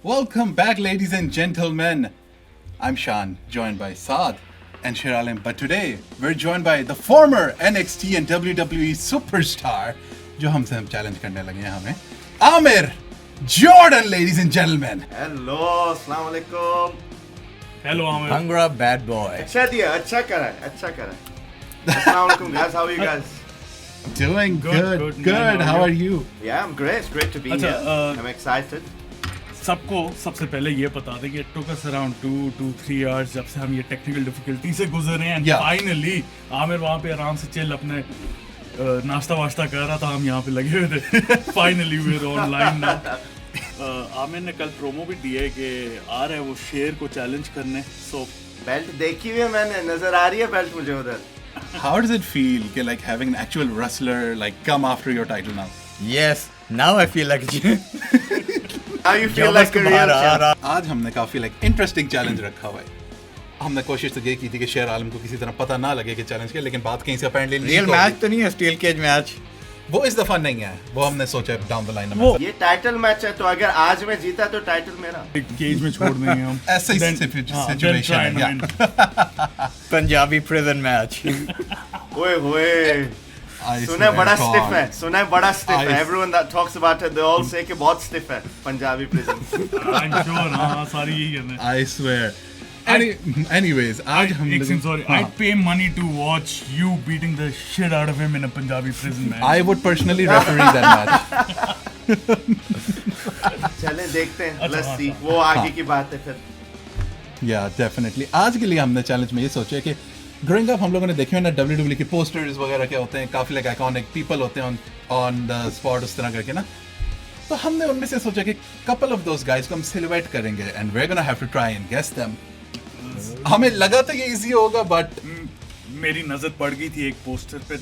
Welcome back, ladies and gentlemen. I'm Shan, joined by Saad and Shiralim. But today, we're joined by the former NXT and WWE superstar, जो हमसे हम challenge करने लगे हैं हमें, Amir Jordan, ladies and gentlemen. Hello अस्सलाम वालेकुम. Hello, Amir. Bhangra bad boy. अच्छा दिया, अच्छा करा. अस्सलाम वालेकुम guys, how are you guys? Doing Good, good. man. How are you? Yeah, I'm great. It's great to be अच्छा, here. I'm excited. सबको सबसे पहले ये बता दें कि it took us around 2-3 hours जब से हम ये टेक्निकल डिफिकल्टी से गुजरे हैं. Yeah. फाइनली आमिर वहाँ पे आराम से चिल अपने नाश्ता वाश्ता कर रहा था, हम यहाँ पे लगे हुए थे. Finally we are online now. Aamir ने कल प्रोमो भी दिया है कि आ रहा है वो शेर को चैलेंज करने. सो बेल्ट देखी हुई है मैंने, नजर आ रही है बेल्ट मुझे उधर. How does it feel कि like having an actual wrestler like come after your title now? Yes, now I feel like How you feel like a real champ? आज हमने काफी like interesting challenge रखा हुआ है. हमने कोशिश तो ये की थी कि शेर आलम को किसी तरह पता ना लगे कि चैलेंज के, लेकिन बात कहीं से apparently रियल मैच तो नहीं है, स्टील केज मैच. वो इस दफा नहीं है. वो हमने सोचा डाउन द लाइन वो- ये टाइटल मैच है, तो अगर आज मैं जीता तो टाइटल मेरा. केज में छोड़ देंगे हम. ऐसा ही Then- situation then try है, and yeah. win. Punjabi prison match. ओए होए. I सुना swear बड़ा God. स्टिफ है, सुना बड़ा स्टिफ है. I- Everyone that talks about it, they all say कि बहुत स्टिफ है पंजाबी प्रिजन. I'm sure, हाँ सारी यही कहते हैं. I swear. Anyways, आज हम Sorry, I'd pay money to watch you beating the shit out of him in a Punjabi prison match. I would personally referee that match. चलें देखते हैं. अच्छा, Let's हाँ, see. वो आगे की बात है फिर. Yeah, definitely. आज के लिए हमने चैलेंज में ये सोचा कि ग्रोइंग अप हम लोगों ने देखे हुए ना WWE के पोस्टर्स वगैरह क्या होते हैं, काफी लाइक आइकॉनिक पीपल होते हैं ऑन द स्पॉट उस तरह करके ना. तो हमने उनमें से सोचा कि कपल ऑफ दोस गाइस को हम सिलुएट करेंगे and we are gonna have to try and guess them. हमें लगा था ये इजी होगा बट मेरी नजर पड़ गई थी एक पोस्टर पे.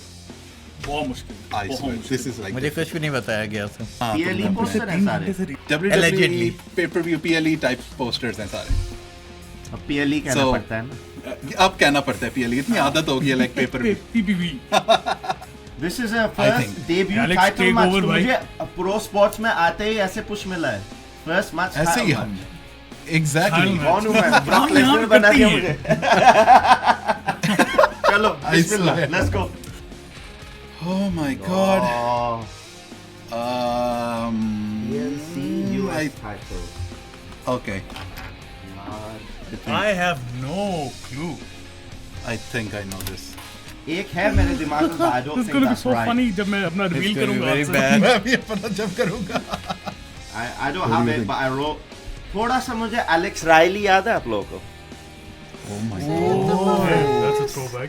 बहुत मुश्किल. I बहुत swear मुश्किल. this is like मुझे कुछ भी नहीं बताया गया था. PLE पोस्टर है सारे. WWE Allegedly. pay-per-view PLE type posters हैं सारे. अब PLE कहना So- पड़ता है ना. अब कहना पड़ता है PLE, इतनी आदत हो गई है like paper. PPV. This is a I first think. debut Alex, title take match. over, तो भाई. मुझे प्रो स्पोर्ट्स में आते ही ऐसे पुश मिला है. फर्स्ट मैच ऐसे ही हम एग्जैक्टली. Title कौन हूँ मैं? हाँ, ब्रॉक यहाँ लेसनर पे बना दिया करती मुझे. चलो I Bismillah, swear. let's go. Oh my god. Oh, TLC I, US title. okay, I have no clue. I think I know this. एक है मेरे दिमाग में, but I don't This is think gonna be that's so right. funny जब मैं अपना It's reveal gonna be करूंगा. very आपसे. bad. मैं भी अपना जब करूंगा. I don't have it, but I wrote. थोड़ा सा मुझे एलेक्स राइली याद है आप लोगों को? Oh my Okay, that's a throwback.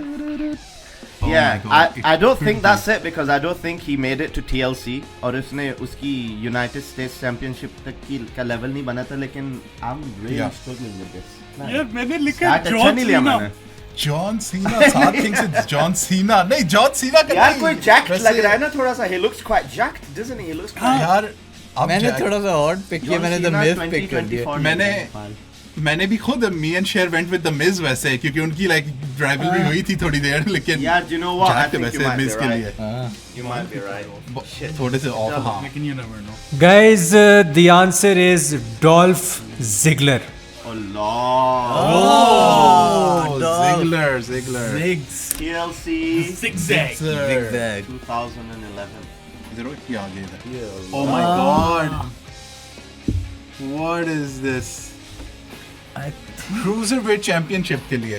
Oh Yeah, my God. I don't think that's it because I don't think he made it to TLC और उसने उसकी United States Championship तक की का लेवल नहीं बना था, लेकिन I'm really Yeah. struggling with this. यार मैंने लिखा Start अच्छा जॉन नहीं लिया सीना. मैंने. John Cena. Saad thinks it's John Cena. नहीं, John Cena का यार नहीं. कोई jacked वैसे- लग रहा है ना थोड़ा सा. He looks quite jacked, doesn't he? He looks quite. यार अब मैंने Jack- थोड़ा सा ऑड पिक किया, John मैंने द Cena मिज पिक कर 2024 दिया. में मैंने भी खुद me and share went with the Miz वैसे, क्योंकि उनकी लाइक राइवलरी हुई थी थोड़ी देर, लेकिन यार, you know what? I Jack think वैसे you might मिज be के right. लिए हाँ. You might be right. Shit. थोड़े से ऑफ. हाँ. लेकिन you never know. Guys, the answer is Dolph Ziggler. Oh Lord. Oh, Dolph. Ziggler. Ziggs. TLC Zigzag. Zigzag. 2011. Zero? Yeah, ये था. Oh my God. What is this? Cruiserweight Championship के लिए.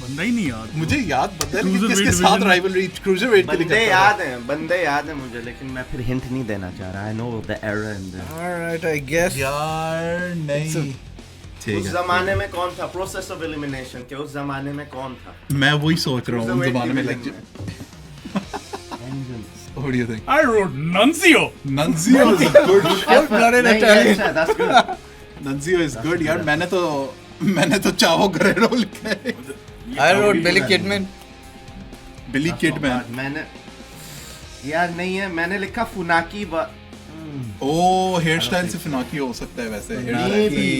बंदा ही नहीं याद. मुझे याद पता है लेकिन Cruiserweight किसके साथ division. राइवलरी Cruiserweight के लिए बंदे करता याद हैं मुझे, लेकिन मैं फिर हिंट नहीं देना चाह रहा. I know the era and the. Alright, I guess. यार नहीं. ठीक उस है. जमाने में कौन था? प्रोसेस ऑफ एलिमिनेशन के उस जमाने में कौन था? मैं वही सोच रहा हूँ उस Cruiserweight जमाने में like. division Vengeance. What do you think? I wrote Nunzio. Nunzio is good. Not an नहीं, Italian. अच्छा, that's good. Nunzio is good यार. मैंने तो चावो गरेरो लिखा है. I wrote Billy Kidman. Billy Kidman. मैंने यार नहीं है, मैंने लिखा फुनाकी. ओ हेयर स्टाइल से फुनाकी हो सकता है वैसे.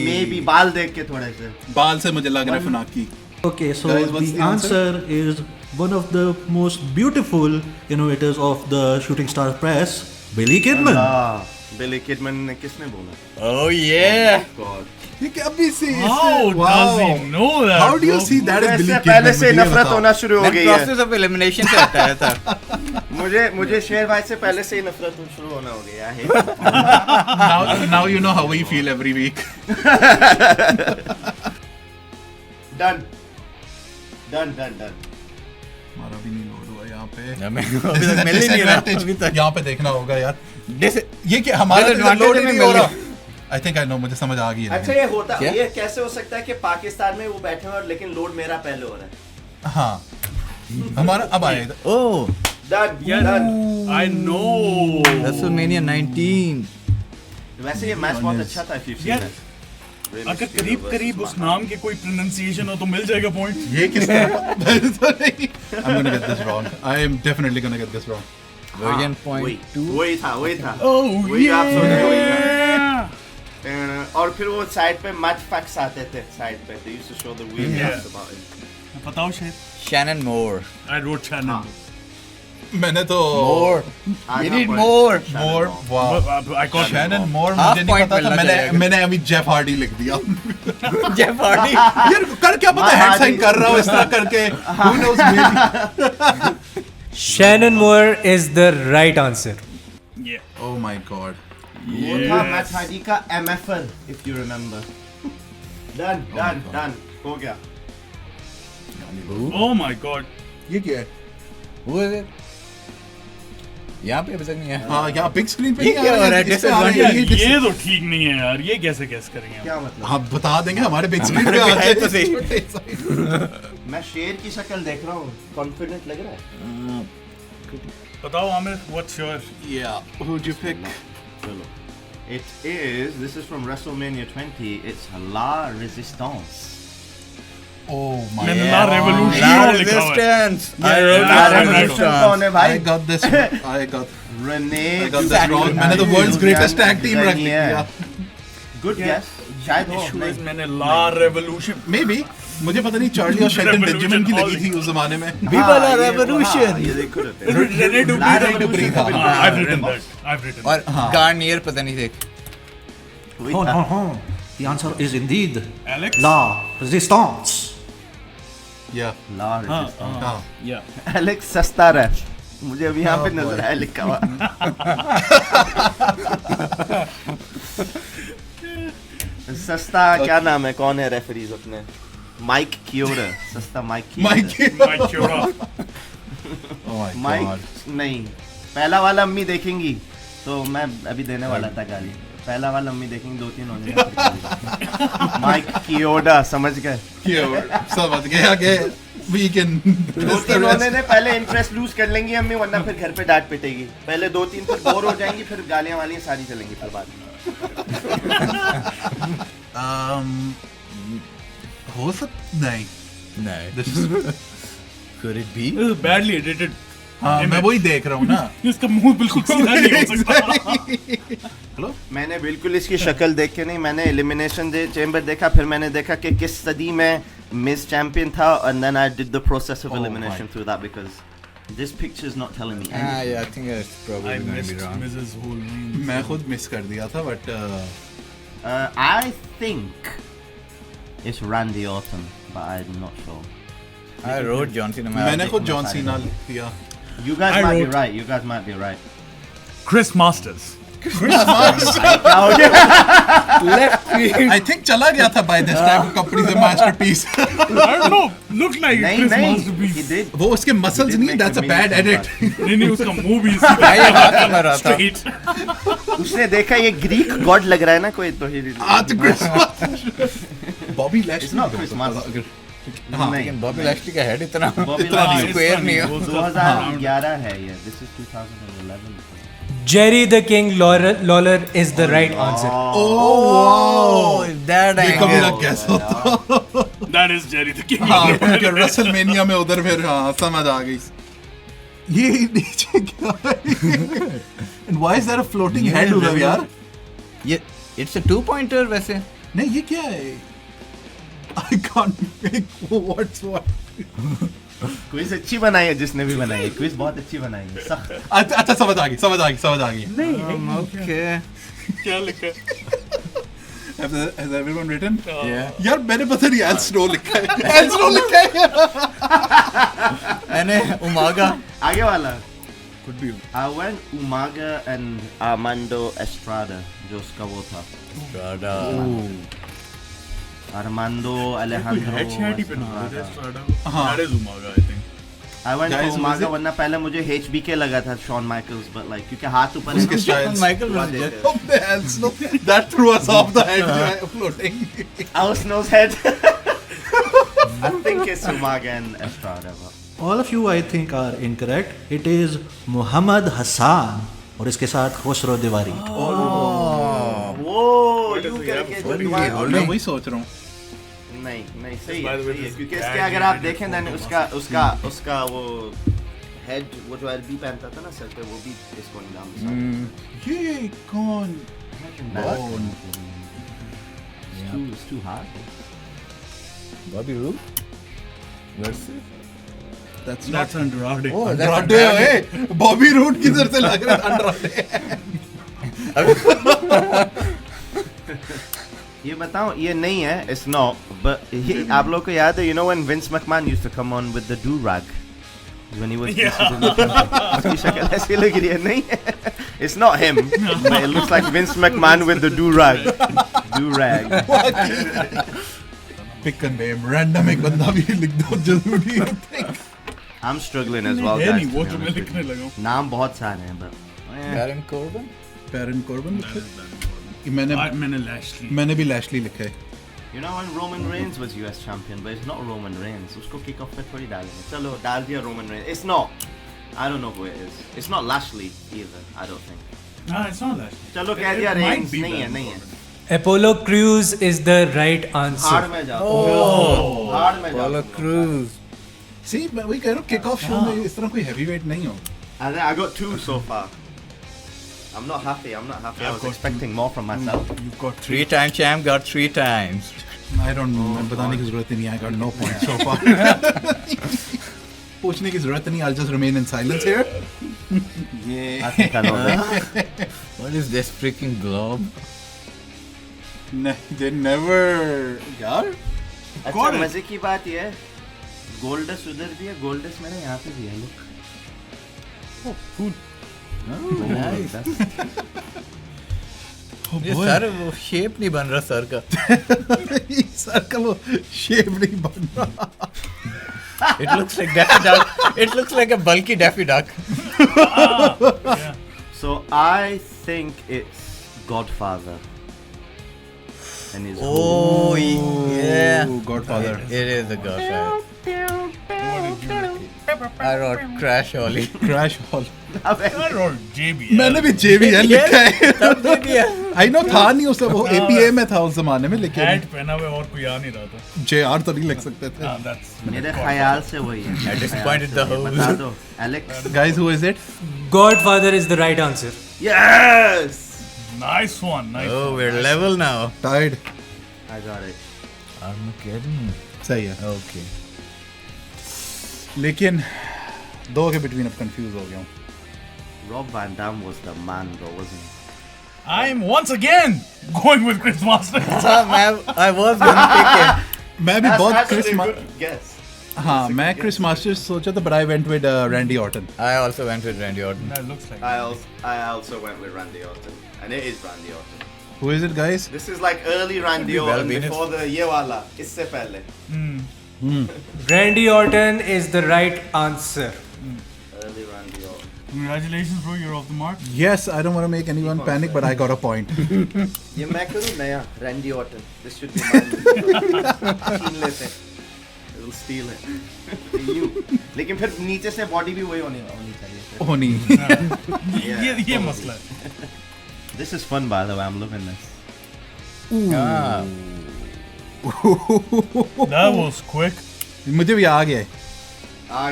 maybe बाल देख के थोड़े से. बाल से मुझे लग रहा है फुनाकी. Okay, so Guys, what's the the answer? answer is one of the most beautiful innovators of the shooting star press, Billy Kidman. Billy Kidman ने किसने बोला? Oh yeah. God. ये क्या भी से How does he know that? How do you bro? see that is Billy वैसे Kidman? पहले से मुझे ये नफरत बताओ। होना शुरू हो That गई है। process of elimination से आता है था. मुझे शेर भाई से पहले से ही नफरत शुरू होना हो गया है। Now you know how we feel every week. Done. हमारा भी नहीं लोड हुआ यहाँ पे। हमें अभी तक मिल ही नहीं रहा अभी तक. यहाँ पे देखना होगा यार। Dis- ये क्या हमारा Disadvantage लोड में नहीं हो मिल रहा। I think I know, मुझे समझ आ गई है। अच्छा क्या? ये कैसे हो सकता है कि पाकिस्तान में वो बैठे हैं और लेकिन लोड मेरा पहले हो रहा है? हाँ हमारा अब आया इधर। Oh, Done. I know. WrestleMania 19. वैसे ये मैच बहुत अच्छा था 50 यार, में। Really अगर skill करीब was करीब उस नाम के कोई प्रोनाउंसिएशन हो तो मिल जाएगा पॉइंट. ये किस तरह? I'm gonna get this wrong. I am definitely gonna get this wrong. Version वही 0.2. वही था Oh वही आप सोच रहे हो, वही था। yeah. और फिर वो साइड पे मैच फैक्ट्स आते थे साइड पे they used to show the weird Yeah. facts about it. बताओ शेर. Shannon Moore. I wrote Shannon. मैंने तो More. आधा We need point. more. Shannon Moore, Moore. wow. I caught Shannon Moore Half मुझे नहीं point पता था। मिलना चाहिए. मैंने अभी जेफ हार्डी लिख दिया। Jeff Hardy. यार कर क्या पता हैंड साइन कर रहा हूँ इस तरह करके। Who knows maybe? Shannon Moore is the right answer. Yeah. Oh my god. वो था मैच हार्डी का MFL if you remember. Done. हो गया. Oh my god. ये क्या है? Who is it? यहाँ पे अभी तक नहीं है. हाँ यहाँ बिग स्क्रीन पे ये नहीं क्या आ हो रहा रहा है? है। इससे आ रहा है, यार, ये ये तो ठीक नहीं है यार. ये कैसे गैस करेंगे हम? क्या मतलब? हाँ बता देंगे हमारे बिग स्क्रीन पे हमारे आ पे है तो सही. मैं शेर की शक्ल देख रहा हूँ कॉन्फिडेंट लग रहा है. बताओ Aamir, what's your? Yeah, who'd you pick? चलो. This is from WrestleMania 20. It's La Resistance. Oh my मैंने god. La Revolution La लिखा हुआ है. Resistance. I Yeah, wrote La La Revolution Resistance. कौन है I भाई? got this. I got Renee this wrong. मैंने तो world's greatest tag team रख दिया. Good guess. शायद हो. Issue is मैंने La Revolution. Maybe. मुझे पता नहीं चार्ली और शेल्टन बेंजामिन की लगी थी उस जमाने में. Viva la Revolution. ये देखो Rene Dupree La था. Revolution था. का हाँ, I've written that. और Garnier पता नहीं थे. वही Hold था. on. The answer is indeed Alex. La Resistance. Yeah. La Resistance. हाँ. Yeah. एलेक्स सस्ता रहा. मुझे अभी यहाँ पे Oh, नजर boy. आया लिखा हुआ. सस्ता क्या नाम है? कौन है रेफरीज अपने? माइक कियोरा. सस्ता Mike Mike. Mike Chioda. Oh my god. Mike नहीं. पहला वाला अम्मी देखेंगी तो मैं अभी देने वाला था गाली. पहला वाला अम्मी देखेंगी 2-3 होने. माइक कियोडा समझ गए? समझ गया कि we can. 2-3 होने ने पहले इंटरेस्ट लूज कर लेंगी अम्मी, वरना फिर घर पे डांट पिटेगी. पहले 2-3 फिर बोर हो जाएंगी, फिर गालियां वालियां सारी चलेंगी फिर बाद में. हो सकता नहीं. No. This is- Could it be? This is badly edited. हाँ मैं वही देख रहा हूँ ना. इसका मुंह बिल्कुल सीधा नहीं हो सकता. मैंने बिल्कुल इसकी शक्ल देख के नहीं, मैंने एलिमिनेशन चेंबर देखा, फिर मैंने देखा कि किस सदी में मिस चैंपियन था, and then I did the process of elimination through that because this picture is not telling me anything. Yeah, I think it's probably I going to be missed wrong. Mrs. whole name. मैं खुद miss कर दिया था but I think it's Randy Orton, but I'm not sure. I wrote John Cena. मैंने खुद John Cena लिख दिया. You guys I might be wrote- right. You guys might be right. Chris Masters. क्या हो गया? I think चला गया था by this time company से masterpiece. I don't know. Look like नहीं Chris नहीं. Masterpiece. He did. वो उसके muscles नहीं, that's a bad edit. नहीं उसका मुंह भी भाई ये हाथ में रहा था. straight. उसने देखा ये ग्रीक गॉड लग रहा है ना कोई, तो ही आज Christmas. Bobby Lashley. It's not Christmas. हाँ. नहीं. लेकिन बॉबी लैशली का हेड इतना Bobby इतना नहीं. Lashley स्क्वायर नहीं है. 2011 है ये. This is 2011. Jerry the King Lawler is the right answer. Oh, that ये कभी ना angle. guess होता. That is Jerry the King. हाँ क्योंकि रेसलमेनिया में उधर फिर हाँ समझ आ गई. ये नीचे क्या है? And why is there a floating head उधर यार? ये it's a 2-pointer वैसे. नहीं ये क्या है? I can't make what's what. Quiz अच्छी बनाई है जिसने भी बनाई है, क्विज बहुत अच्छी बनाई है, सख्त। अच्छा समझ आ गई Okay. क्या लिखा है? Has everyone written? Yeah. यार मैंने पता नहीं एल स्नो लिखा है। एल स्नो लिखा है। मैंने उमागा. आगे वाला Could be. I went Umaga and Armando Estrada, जो उसका वो था, Armando Alejandro Head पे ना Estrada। हाँ। That is Umaga, I think. I went Guys, for was Umaga, it- वरना पहले मुझे HBK लगा था, Shawn Michaels, but like क्योंकि हाथ ऊपर है उसके ना, styles. Michael was देते just. हैं। The El Snow. That threw us off the head. Floating. Al Snow's head. I think it's Umaga and Estrada. but- All of you, I think, are incorrect. It is Muhammad Hassan और इसके साथ खुसरो दीवारी. Whoa, you करके जो What is he दुआ- holding? मैं वही सोच रहा हूँ। नहीं सही By है, the way, सही है, this क्योंकि tag इसके अगर you आप did देखें for then Muhammad. उसका वो हेड, वो जो एलबी पहनता था ना सर पे, वो भी इसको नाम था। ये कौन? It's too hard. Bobby Roode versus. That's That's Andrade. Oh, that's Andrade है। बॉबी रूड किधर से लग रहा है? Andrade। ये बताओ, ये नहीं है, it's not, but ये आप लोग को याद है, you know when Vince McMahon used to come on with the do-rag when he was उसकी शक्ल ऐसी लग रही है, नहीं है, it's not him, but it looks like Vince McMahon with the do-rag. Pick a name. Random एक बंदा भी लिख दो जल्दी। I'm struggling as well, है guys. नहीं, वो to be जो मैं honest with लिखने you. लगा हूँ. नाम बहुत सारे हैं, but Baron Corbin. Baron Corbin लिखा है? मैंने Lashley. मैंने भी लैशली लिखा है। you know when Roman Reigns was US champion, but it's not Roman Reigns. उसको kick off पे थोड़ी डालेंगे, चलो डाल दिया Roman Reigns. It's not. I don't know who it is. It's not Lashley either. I don't think. Nah, it's not Lashley. चलो कह दिया It might Reigns, be नहीं है, Baron नहीं है. Corbin. Apollo Crews is the right हार answer. में जाओ. Oh. हार में जाओ. Apollo Crews. See, मैं वही कह रहा हूँ किक ऑफ शो में इस तरह कोई हैवी वेट नहीं हो। And I got 2 so far. I'm not happy. I was expecting more from myself. You've got 3-time champ got 3 times. I don't know. मैं बताने की जरूरत ही नहीं है. I got no point so far. पूछने की जरूरत नहीं. I'll just remain in silence here. I think I know that. What is this freaking globe? They never. यार. अच्छा मजे की बात ये है, गोल्डस उधर भी है, गोल्डस मेरे यहाँ पे भी है, look. Nice. Oh ये boy. सर वो शेप नहीं बन रहा सर का. सर का वो शेप नहीं बन रहा. It looks like Daffy Duck. It looks like a bulky Daffy Duck. So I think it's Godfather. And his Oh yeah. Oh, Godfather. It is a Godfather. I wrote Crash Holly. Crash Hall. I wrote JBL. मैंने भी JBL लिखा है. I know था नहीं उसे, वो APA में था उस जमाने में, लेकिन Hat पहना हुआ और कोई आ नहीं रहा था. JR तो नहीं लिख सकते थे. That's मेरे ख्याल से वही है. I disappointed the host. बता दो, Alex. Guys, who is it? Godfather is the right answer. Yes. nice one. Nice Oh, one. we're level now. Tied. I got it. Armageddon. सही है. Okay. लेकिन दो के बिटवीन अब कंफ्यूज हो गया हूँ. Rob Van Dam was the man, though, wasn't he? I'm once again going with Chris Masters. I was gonna pick him. मैं भी बहुत That's Chris actually a good guess. हाँ मैं क्रिस मास्टर्स सोचा था, but I went with Randy Orton. I also went with Randy Orton. That looks like. I also went with Randy Orton, and it is Randy Orton. Who is it, guys? This is like early Randy Well, Orton Venus. before the ये वाला, इससे पहले. Randy Orton is the right answer. Early Randy Orton. Congratulations, bro. You're off the mark. Yes, I don't want to make anyone panic, but I got a point. ये मैं करूँ नया Randy Orton. This should be mine. छीन लेते. We'll steal it. You. लेकिन फिर नीचे से बॉडी भी वही होनी चाहिए. Oh, नहीं. ये मसला है. This is fun, by the way. I'm loving this. Ah. That was quick. मुझे भी आ गया है.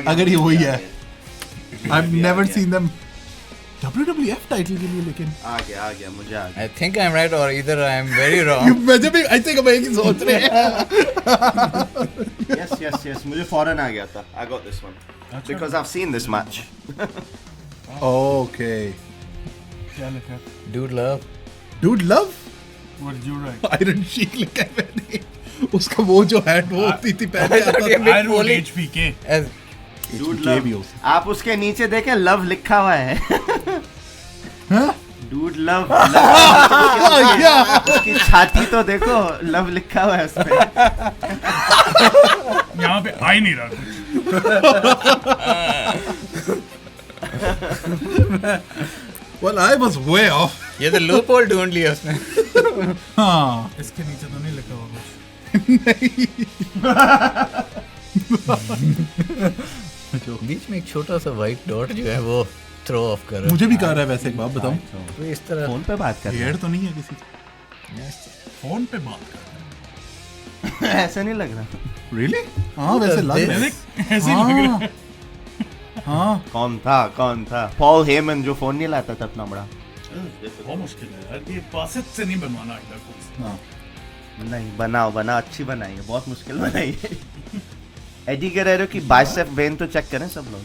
अगर ये वही है. I've never seen them. WWF title के लिए लेकिन. आ गया मुझे आ गया. I think I'm right or either I'm very wrong. मुझे भी I think हम एक ही सोच रहे हैं. Yes, yes. मुझे फौरन आ गया था. I got this one because I've seen this match. Okay. क्या लिखा है? Dude love. Dude love? What did you write? Iron Sheik लिखा है मैंने. उसका वो जो हैट वो होती थी पहले I thought आता you था. meant I wrote Foley HBK. as Dude HBK भी love. हो आप उसके नीचे देखें लव लिखा हुआ है. हाँ? Dude love. Yeah. उसकी छाती तो देखो लव लिखा हुआ है उसपे. यहाँ पे आ ही नहीं रहा कुछ. Well, I was way off. ये तो loophole ढूंढ लिया उसने. हाँ. इसके नीचे तो नहीं लिखा होगा कुछ. बीच में एक छोटा सा white dot जो है वो throw off कर रहा मुझे भी कह रहा है वैसे एक बात बताऊं. है. तो इस तरह फोन पे बात कर हेड तो नहीं है किसी की. फोन पे बात कर. रहे हैं. ऐसा नहीं लग रहा. Really? हाँ वैसे लग रहा है. ऐसे ही लग रहा है. हाँ. कौन था पॉल हेमन जो फोन नहीं लाता था इतना बड़ा. बहुत मुश्किल है यार. ये पासेट से नहीं बनवाना है कुछ. हाँ. नहीं बना अच्छी बनाई है. बहुत मुश्किल बनाई है. एडी गरेरो की बाइसेप वेन तो चेक करें सब लोग.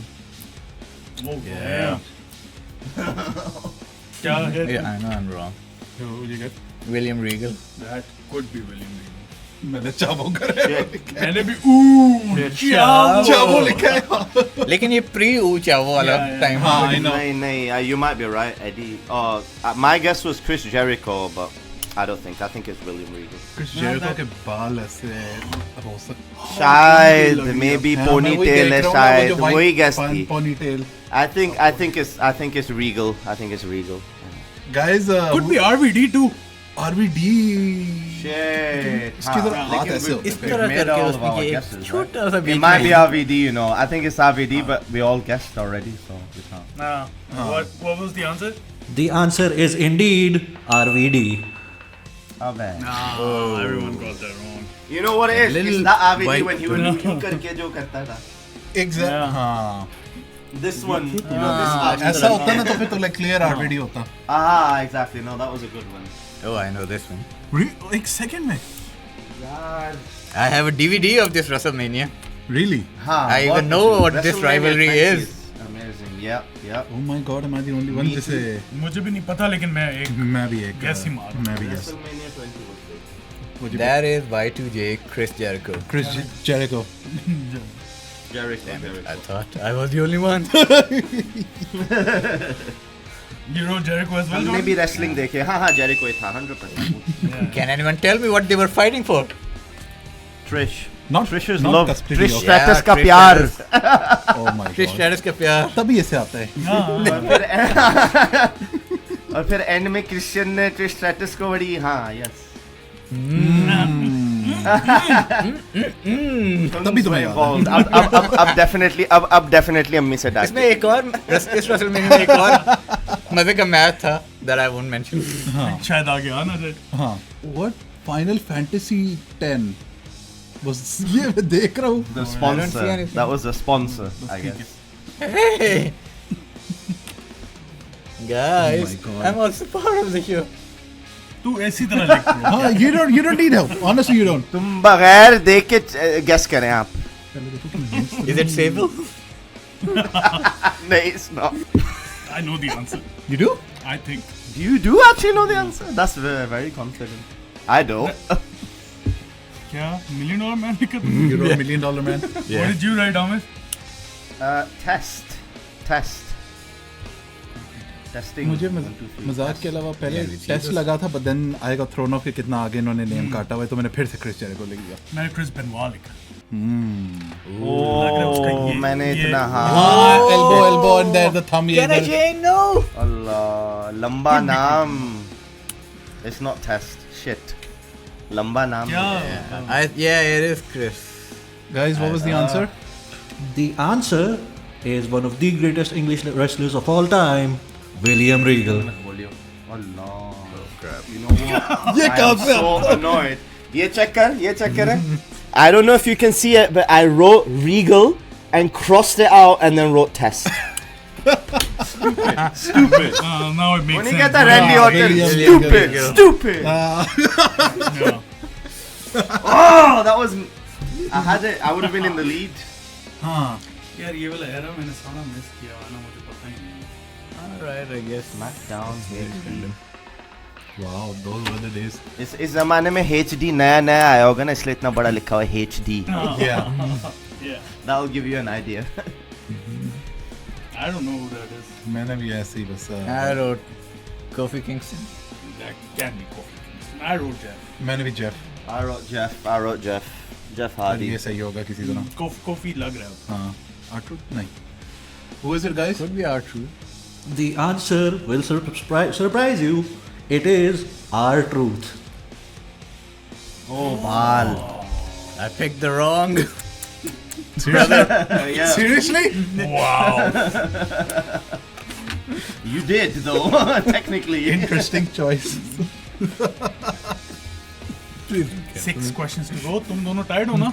क्या है? Yeah, I know I'm wrong. You get William Regal. that could be William Regal. मैंने चावो करे. मैंने भी चावो लिखा है. लेकिन ये pre ऊंचा वो वाला Yeah, yeah. time. हाँ, I know. नहीं, you might be right, Eddie. My guess was Chris Jericho, but I don't think. I think it's William Regal. Chris Jericho के बाल ऐसे हो सकते. शायद maybe हाँ, मैं वही ponytail है देख रहा हूँ ना, वो शायद. जो white वही guess pon- थी. Ponytail. I think it's Regal. I think it's Regal. Guys, could be RVD too. RVD. Shit. इसकी तरह हाथ ऐसे होते इस हैं. तरह made करके all of उसने our कि guesses, एक right? छोटा सा It बीच might be में RVD, you know. I think it's RVD, but we all guessed already, so we can't. What was the answer? The answer is indeed RVD. Oh man. Everyone got that wrong. You know what it is? Little It's that RVD white- when he would do यूं करके जो करता था. Exact. Yeah. हाँ. This one, you know, this part. ऐसा होता ना तो फिर तो like clear RVD होता. Exactly. No, that was a good one. Oh, I know this one. एक second में. God. I have a DVD of this WrestleMania. Really? I even know what this rivalry is. Amazing. Yep. Oh my God, am I the only one? Me जिसे मुझे भी नहीं पता लेकिन मैं एक मैं भी एक. Guess ही मारा. मैं भी guess. WrestleMania 20 was good. मुझे That is Y2J Chris Jericho. Chris Jericho. Jericho. I thought I was the only one. You know Jericho as well. हमने John? भी wrestling देखे. हाँ, Jericho ही था 100%. Can anyone tell me what they were fighting for? Trish. Not Trish's not love. custody Trish of- Stratus का Trish प्यार. Stratus. Oh my Chris God. Stratus का प्यार. तभी ऐसे आता है. और फिर एंड में क्रिश्चियन ने ट्रिश स्ट्रैटस को बड़ी यस तभी तुम्हें याद है. अब डेफिनेटली अम्मी से डांट. इसमें एक और इस WrestleMania में एक और मजे का मैच था that I won't mention. शायद आगे आना जाए. हाँ. What Final Fantasy 10 was ये मैं देख रहा हूँ. The see sponsor. anything. That was the sponsor, I guess. Hey, guys, Oh my God. I'm also part of the show. तू ऐसी तरह लिख रहा हाँ, you don't need help. Honestly, you don't. तुम बगैर देख के गेस करें आप. Is it Sable? नहीं, it's not. I know the answer. You do? I think. You do actually know the answer? That's very, very confident. I don't. क्या $1 million man लिखा था? You wrote $1 Million Man. What did you write, Amit? Test. Testing. मुझे 1, 2, 3. मजाक के अलावा पहले Yeah, we test see लगा था, but then I got thrown off कि कितना आगे इन्होंने नेम काटा हुआ है, तो मैंने फिर से क्रिस जेरिको लिख दिया. मैंने क्रिस बेनवा लिखा. Oh, मैंने इतना Elbow and there the thumb. Can I say no? अल्लाह लंबा नाम. It's not test. Shit. लंबा नाम. क्या? Yeah, it is Chris. Guys, what was the answer? The answer is one of the greatest English wrestlers of all time, William Regal. बोलियो. अल्लाह. You know what? ये I कहाँ am से so annoyed. ये check कर. I don't know if you can see it, but I wrote Regal and crossed it out and then wrote test. Stupid. Now it makes When you sense. get the Randy Orton, William stupid. Yeah. Oh, that was. I would have been in the lead. हाँ यार ये वाला era मैंने सारा miss किया ना, मुझे पता ही नहीं. Alright, I guess. SmackDown HD. wow those were the days. इस जमाने में HD नया आया होगा ना, इसलिए इतना बड़ा लिखा हुआ है HD. yeah Yeah, That'll give you an idea. I don't know who that is. मैंने भी ऐसे ही बस I wrote Kofi Kingston. That can be Kofi Kingston. I wrote that. मैंने भी Jeff I wrote Jeff Hardy. ये सही होगा किसी तरह. Kofi लग रहा है. हाँ R-Truth नहीं. Who is it guys? Could be R-Truth. The answer will surprise you. It is R-Truth. Oh, Bal. I picked the wrong. Yeah, Seriously? Wow. you did though. Technically. Interesting choice. 6 questions to go. तुम दोनों tied हो ना?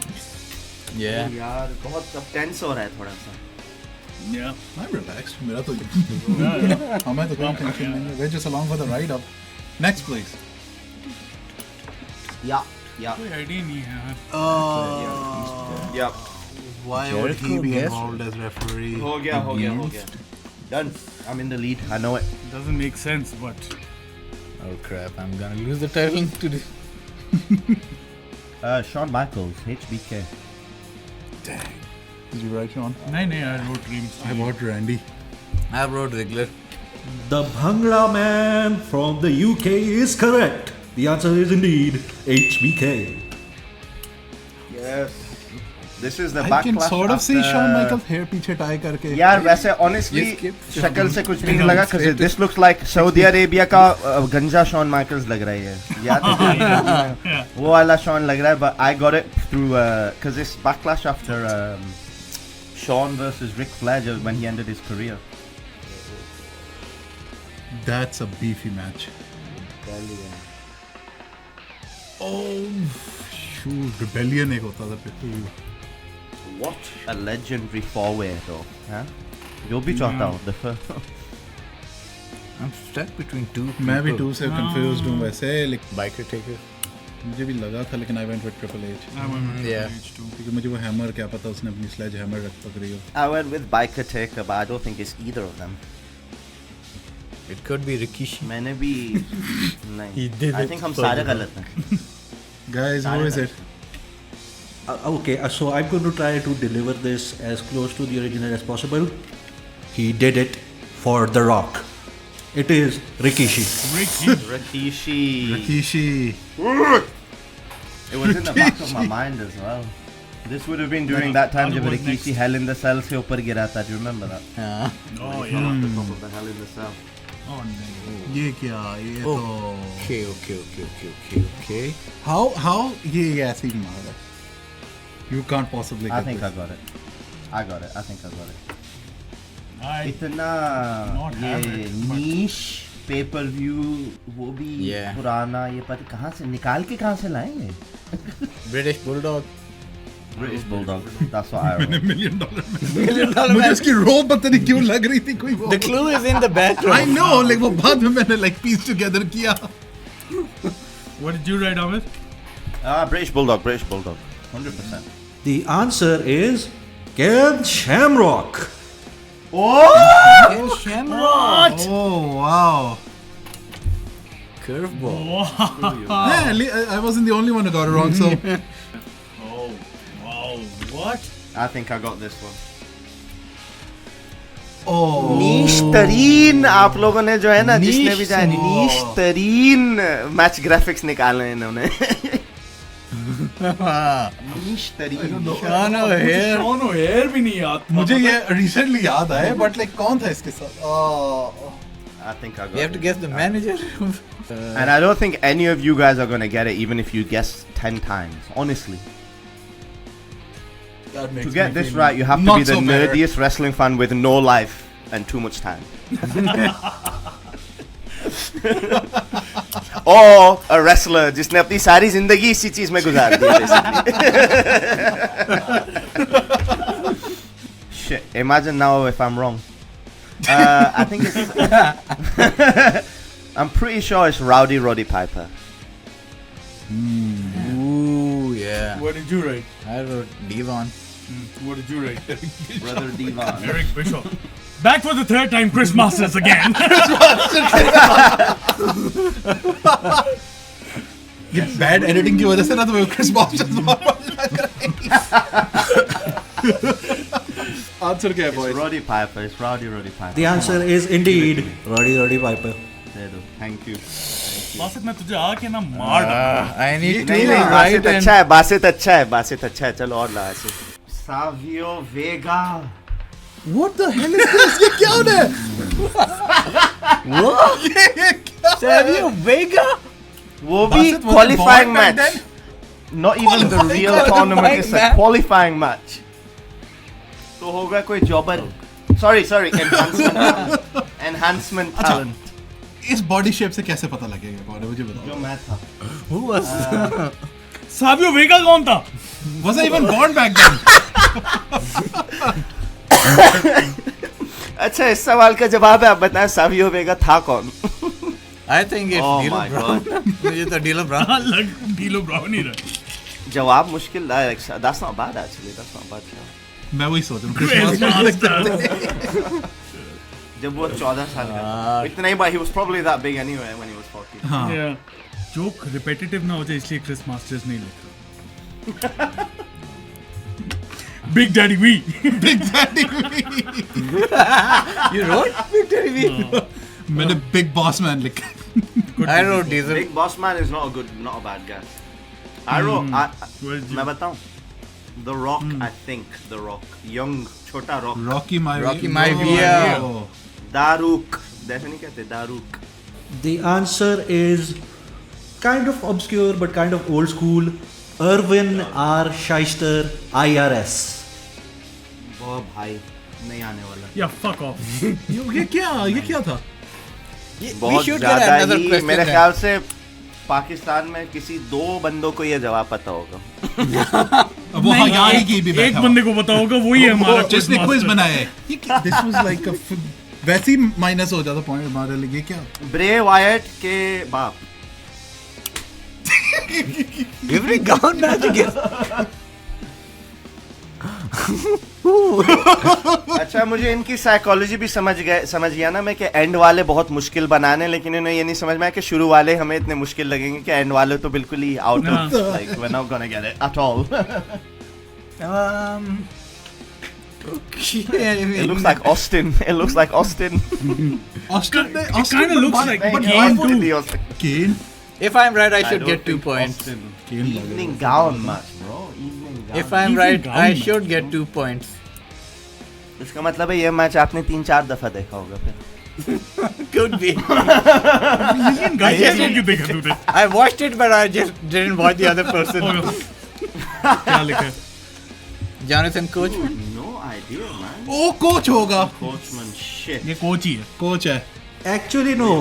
Yeah. यार बहुत अब tense हो रहा है थोड़ा सा. Yeah. I'm relaxed. मेरा तो हमें तो कोई टेंशन नहीं है. We're just along for the ride up. Next please. Yeah. कोई idea नहीं है यार. Yeah. Why would he Jericho be guest. involved as referee? हो गया. Done. I'm in the lead. I know it. Doesn't make sense, but Oh crap, I'm gonna lose the title today. Shawn Michaels, HBK. Dang. Did you write Sean? नहीं I wrote Dreams. I wrote Randy. I wrote regular. The Bhangra man from the UK is correct. The answer is indeed HBK. Yes. This is the I backlash can sort of see after- Shawn Michaels hair पीछे tie करके. यार वैसे honestly ये skip शक्ल से कुछ भी नहीं लगा because this looks like Saudi Arabia का गंजा शॉन माइकल्स लग रहा है याद है वो वाला शॉन लग रहा है but I got it through because this backlash after Shawn versus Ric Flair when he ended his career. That's a beefy match. Oh, shoot, rebellion एक होता था फिर. What a legendary four-way though, huh? जो भी चाहता हूँ the first. I'm stuck between two. मैं भी people. 2 से confused हूँ वैसे लेकिन Biker Taker. मुझे भी लगा था लेकिन I went with Triple H. I went with Yeah. Triple H too. क्योंकि मुझे वो हैमर क्या पता उसने अपनी स्लेज हैमर रख पकड़ी हो. I went with Biker Taker but I don't think it's either of them. It could be Rikishi. मैंने भी नहीं. He did I it think हम for सारे you. गलत हैं. Guys, who is it? Okay, so I'm going to try to deliver this as close to the original as possible. He did it for The Rock. It is Rikishi. Rikishi. Rikishi. It was in the back of my mind as well. This would have been during that time जब was Rikishi next. Hell in the Cell से ऊपर गिरा था. Do you remember that? Oh Off yeah. the top of the Hell in the Cell. Oh no. ये क्या ये तो Okay. how ये ऐसे ही मार है. You can't possibly I get think this. I got it. I think I got it. I इतना not have ये it, but- niche pay per view वो भी Yeah. पुराना ये पता कहाँ से निकाल के कहाँ से लाएंगे? British Bulldog. British Bulldog. That's what I wrote. $1 million मुझे इसकी रो पता नहीं क्यों लग रही थी कोई वो. The clue is in the background. I know like वो बाद में मैंने like piece together किया. What did you write, Amit? British Bulldog. 100%. The answer is Ken Shamrock. Oh! What? Oh wow. Curveball. Yeah, I wasn't the only one who got it wrong. So Oh wow. What? I think I got this one. oh नीश तरीन आप लोगों ने जो है ना जिसने भी जाए Niche. नीश तरीन मैच ग्राफिक्स निकाले इन्होंने नीश तरीन Sean O'Haire. Sean O'Haire भी नहीं याद था. मुझे ये recently याद आया but like कौन था इसके साथ? Oh. I think I got You have to it. guess the manager. And I don't think any of you guys are going to get it even if you guess 10 times honestly That makes to get me this feel right you have to not be the so better. nerdiest wrestling fan with no life and too much time or a wrestler जिसने अपनी सारी जिंदगी इसी चीज में गुजार दी basically. Shit, imagine now if I'm wrong. I think it's I'm pretty sure it's Roddy Piper. Ooh, yeah. Yeah. What did you write? I wrote Devon. What did you write? Brother Divan. Eric Bishop. Back for the third time, Chris Masters again. ये bad editing की वजह से ना तुम्हें Chris masters answer क्या है It's boys? Roddy Piper. It's Roddy Piper. The answer is indeed Roddy Piper. दे दो. Thank you. Basit मैं तुझे आके ना मार डालूंगा। I need to नहीं write बासित and अच्छा है. बासित अच्छा है. चलो और ला ऐसे. Savio Vega. What the hell is this? ये क्या हो रहा है? Savio Vega. वो भी Basit was qualifying born back match. Not even the real tournament. It's a match. qualifying match. तो होगा कोई jobber. Sorry. Enhancement talent. इस बॉडी शेप से कैसे पता लगेगा कौन है मुझे बताओ? जो मैं था. Who was? साबियो वेगा कौन था? Was I even born back then? अच्छा इस सवाल का जवाब है. आप बताएं सावियो वेगा था कौन? I think it's Oh D'Lo my Brown. मुझे तो D'Lo Brown. हाँ, लग डीलो ब्राउन ही रहा। जवाब मुश्किल है. That's not bad actually. That's not bad. मैं वही सोच रहा हूँ. Chris Chris Master. Masters। जब वो 14 साल का था. इतना ही. But he was probably that big anyway when he was 14. हाँ. Yeah. जोक रिपीटेटिव ना हो जाए इसलिए क्रिस मास्टर्स नहीं लिखा। Big daddy V. Big Daddy. You wrote Victory V? मैंने Big Boss Man लिखा. I wrote Diesel. Big Boss Man is not a bad guess. I wrote. मैं बताऊं. The Rock. I think The Rock. Young छोटा Rock. Rocky Rocky Oh. Maivia. दारूक. ऐसे नहीं कहते दारूक. The answer is kind of obscure but kind of old school. Irwin R. Shyster, IRS. वो भाई नहीं आने वाला. या फक ऑफ। ये क्या था? We बहुत should get ज्यादा another ही. question मेरे then. ख्याल से पाकिस्तान में किसी 2 बंदों को ये जवाब पता होगा. वो हयारी की भी एक बैठा बंदे को पता होगा वही है हमारा जिसने Chris क्विज Master। बनाया है. This was like a वैसे ही माइनस हो जाता पॉइंट हमारे लिए. क्या? ब्रे वायट के बाप. Every gown magic is. अच्छा मुझे इनकी साइकोलॉजी भी समझ गया ना मैं कि एंड वाले बहुत मुश्किल बनाने. लेकिन इन्हें ये नहीं समझ में आया कि शुरू वाले हमें इतने मुश्किल लगेंगे कि एंड वाले तो बिल्कुल ही out of like we are not gonna get it at all. It looks like Austin. Austin kind of looks like But Kane too. Kane. If I'm right, I should get 2 points. Evening gown match, bro. Evening gown. If I'm Even right, gown I match. should get 2 points. इसका मतलब है ये match आपने 3-4 दफा देखा होगा फिर. Could be. Indian guy कैसे क्यों देखा तूने? I watched it, but I just didn't watch the other person. क्या लिखा है? Jonathan Coachman. No idea, man. ओ कोच होगा. Coachman shit. ये कोच ही है। कोच है. Actually, no.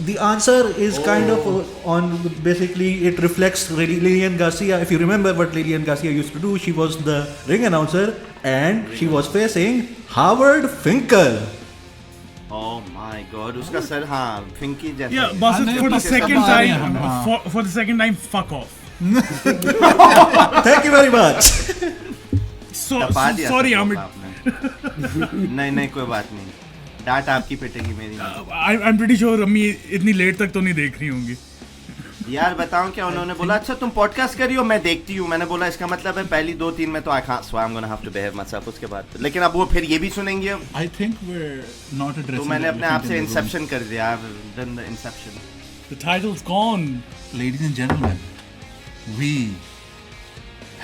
The answer is kind of on basically it reflects Lillian Garcia. If you remember what Lillian Garcia used to do, she was the ring announcer and she was facing Howard Finkel. Oh my god. उसका sir हाँ फिंकी जैसा. Yeah, है. Basit, for the सब second आ रहे time, हैं हम, हाँ. for the second time, fuck off. Thank you very much. तपा दिया Sorry, सब Amit. आपने. नहीं कोई बात नहीं. डांट आपकी पिटेगी मेरी नहीं. I'm pretty sure अम्मी इतनी लेट तक तो नहीं देख रही होंगी। यार बताऊं क्या उन्होंने बोला. अच्छा तुम पॉडकास्ट करियो मैं देखती हूँ. मैंने बोला इसका मतलब है पहली 2-3 में तो I can't so I'm gonna have to behave myself. उसके बाद लेकिन अब वो फिर ये भी सुनेंगे अब. I think we're not addressing. तो मैंने the अपने आप elephant से in the room. इंसेप्शन कर दिया. I've done the inception. The title's gone. Ladies and gentlemen, we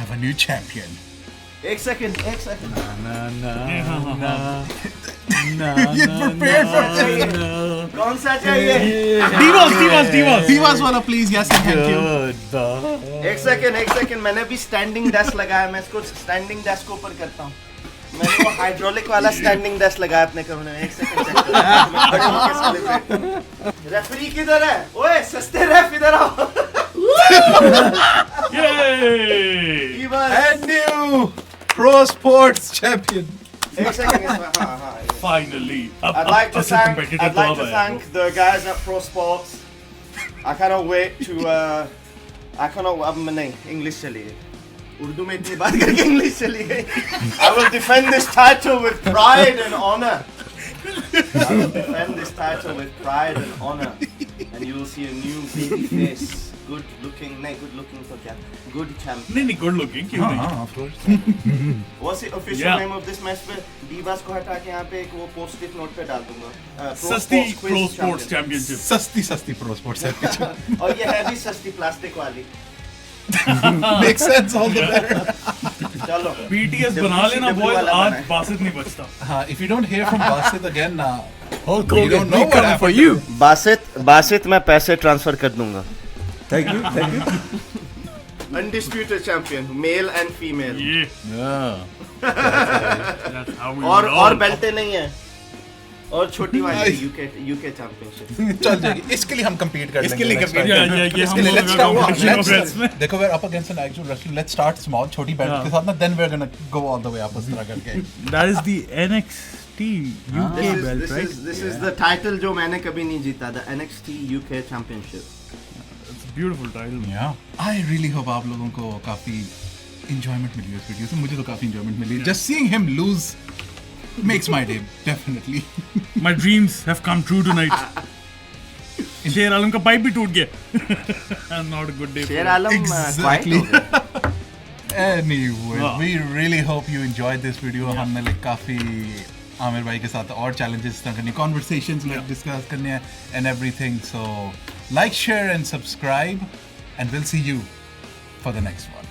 have a new champion. एक सेकंड. हाँ, हाँ। Get prepared for it. कौन सा चाहिए? Divas वाला please. Yes, and thank you. एक सेकंड. मैंने भी स्टैंडिंग डेस्क लगाया. मैं इसको स्टैंडिंग डेस्क के ऊपर करता हूँ. मैंने वो हाइड्रोलिक वाला स्टैंडिंग डेस्क लगाया अपने कमरे में. एक सेकंड चेक करो. मैं खड़े होके सेलिब्रेट. रेफरी किधर है? ओए सस्ते रेफ इधर आओ. Yay! And new Pro Sports champion. एक सेकंड. हाँ. Finally. I'd like to असली thank competitive तो अब आया। the guys at Pro Sports. I cannot wait to I cannot अब नहीं इंग्लिश चलिए. उर्दू में इतनी बात करके इंग्लिश चली गई. I will defend this title with pride and honor. I will defend this title with pride and honor, and you will see a new baby face, good looking तो क्या? Good champion. नहीं good looking क्यों हाँ नहीं हाँ of course. What's the official Yeah. name of this match? पे divas को हटा के यहाँ पे एक वो post-it note पे डाल दूंगा. Pro सस्ती Sports Quiz pro sports Champion. Championship सस्ती प्रो स्पोर्ट्स है पीछे. और ये है भी सस्ती प्लास्टिक वाली. Makes sense all the better. चलो. बीटीएस बना लेना WCW बॉयज वाला आज बना है. बासित नहीं बचता हाँ, if you don't hear from Basit again, Hulk we Hogan, don't know we what coming for happened. you. Basit मैं पैसे ट्रांसफर कर दूंगा. Thank you. Undisputed champion, male and female. ये Yeah. that's how we और roll. बेल्टे नहीं है. और छोटी वाली यूके चैंपियनशिप. चल जाएगी. इसके लिए हम compete कर लेंगे. इसके लिए next compete time. ये इसके हम लिए लोग let's का start. competition of wrestling. Let's देखो we're up against an actual wrestler. Let's start small, छोटी बेल्ट हाँ. के साथ ना. Then we're gonna go all the way up उस तरह करके. That is the NXT UK belt, right? This is the title जो मैंने कभी नहीं जीता. The NXT UK Championship. It's a beautiful title. Yeah. I really hope आप लोगों को काफी enjoyment मिली इस वीडियो से. मुझे तो काफी enjoyment milli. Just seeing him lose makes my day, definitely. My dreams have come true tonight. शेर आलम का पाइप भी टूट गया. Not a good day. शेर आलम Exactly. quiet हो गया. Anyway, Wow. we really hope you enjoyed this video. हमने like काफी आमिर भाई के साथ और challenges करनी, conversations like discuss करने हैं and everything. So like, share and subscribe, and we'll see you for the next one.